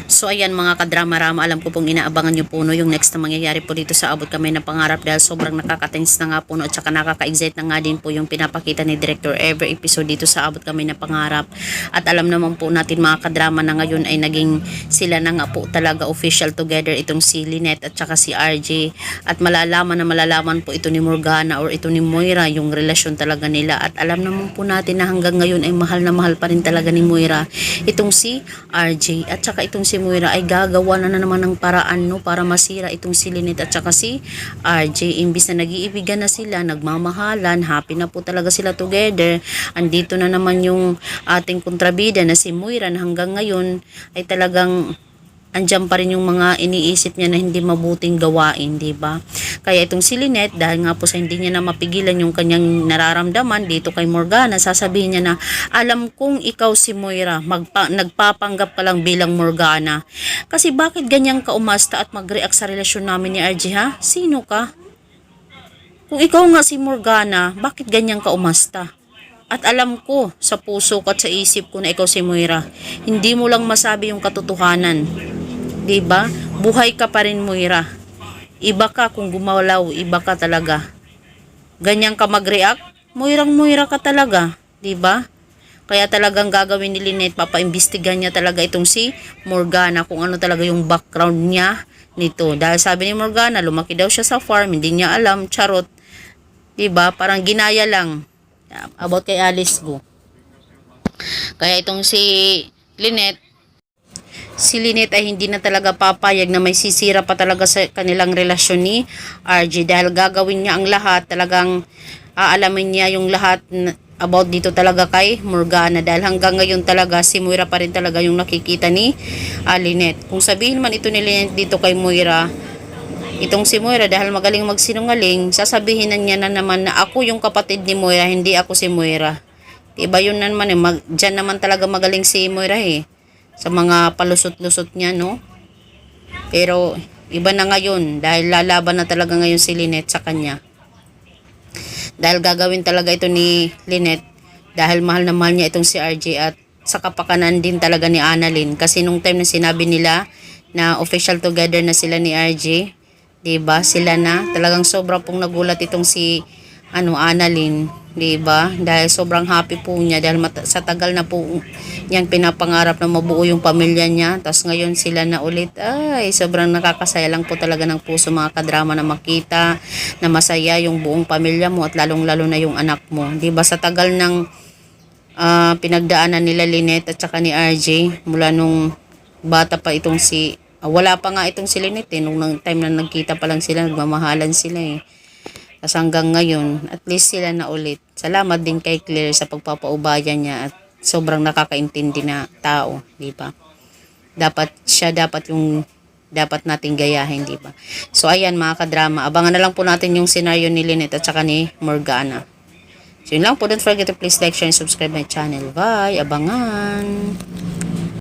So ayan mga kadrama-rama, alam ko pong inaabangan nyo po no, yung next na mangyayari po dito sa Abot Kamay ng Pangarap dahil sobrang nakaka-tense na nga po no, at saka nakaka-excite na nga din po yung pinapakita ni Director every episode dito sa Abot Kamay ng Pangarap. At alam naman po natin mga kadrama na ngayon ay naging sila na nga po talaga official together itong si Lynette at saka si RJ, at malalaman po ito ni Morgana or ito ni Moira yung relasyon talaga nila. At alam naman po natin na hanggang ngayon ay mahal na mahal pa rin talaga ni Moira itong si RJ, at saka itong si Moira ay gagawa na naman ng paraan no, para masira itong si Lynette at saka si RJ. Imbis na nag-iibigan na sila, nagmamahalan, happy na po talaga sila together, andito na naman yung ating kontrabida na si Moira na hanggang ngayon ay talagang andyan pa rin yung mga iniisip niya na hindi mabuting gawain, di ba? Kaya itong si Lynette, dahil nga po sa hindi niya na mapigilan yung kanyang nararamdaman dito kay Morgana, sasabihin niya na, alam kong ikaw si Moira, nagpapanggap ka lang bilang Morgana. Kasi bakit ganyan ka umasta at mag-react sa relasyon namin ni RJ, ha? Sino ka? Kung ikaw nga si Morgana, bakit ganyan ka umasta? At alam ko sa puso ko at sa isip ko na ikaw si Moira. Hindi mo lang masabi yung katotohanan. 'Di ba? Buhay ka pa rin, Moira. Iba ka kung gumalaw, iba ka talaga. Ganyan ka mag-react, Moira ka talaga, 'di ba? Kaya talagang gagawin ni Lynette, papaimbestigahan niya talaga itong si Morgana kung ano talaga yung background niya nito. Dahil sabi ni Morgana, lumaki daw siya sa farm, hindi niya alam, charot. 'Di ba? Parang ginaya lang. About kay Alice Go. Kaya itong si Lynette ay hindi na talaga papayag na may sisira pa talaga sa kanilang relasyon ni RJ, dahil gagawin niya ang lahat, talagang aalamin niya yung lahat about dito talaga kay Morgana, dahil hanggang ngayon talaga si Moira pa rin talaga yung nakikita ni Lynette. Kung sabihin man ito ni Lynette dito kay Moira, itong si Moira dahil magaling magsinungaling, sasabihin na niya na naman na ako yung kapatid ni Moira, hindi ako si Moira. Iba yun naman eh, dyan naman talaga magaling si Moira eh, sa mga palusot-lusot niya, no? Pero iba na ngayon dahil lalaban na talaga ngayon si Lynette sa kanya. Dahil gagawin talaga ito ni Lynette dahil mahal na mahal niya itong si RJ, at sa kapakanan din talaga ni Annalyn. Kasi nung time na sinabi nila na official together na sila ni RJ, diba? Sila na. Talagang sobra pong nagulat itong si Annalyn, diba? Dahil sobrang happy po niya dahil sa tagal na po niyang pinapangarap na mabuo yung pamilya niya. Tapos ngayon sila na ulit. Ay, sobrang nakakasaya lang po talaga ng puso mga kadrama na makita na masaya yung buong pamilya mo at lalong-lalo na yung anak mo. Diba? Sa tagal ng pinagdaanan nila Lynette at saka ni RJ mula nung bata pa itong wala pa nga itong si Lynette eh. Nung time na nagkita pa lang sila, nagmamahalan sila eh. Tapos hanggang ngayon, at least sila na ulit. Salamat din kay Claire sa pagpapaubaya niya at sobrang nakakaintindi na tao, di ba? Dapat yung dapat nating gayahin, di ba? So ayan mga kadrama, abangan na lang po natin yung senaryo ni Lynette at saka ni Morgana. So yun lang po, don't forget to please like, share, and subscribe my channel. Bye! Abangan!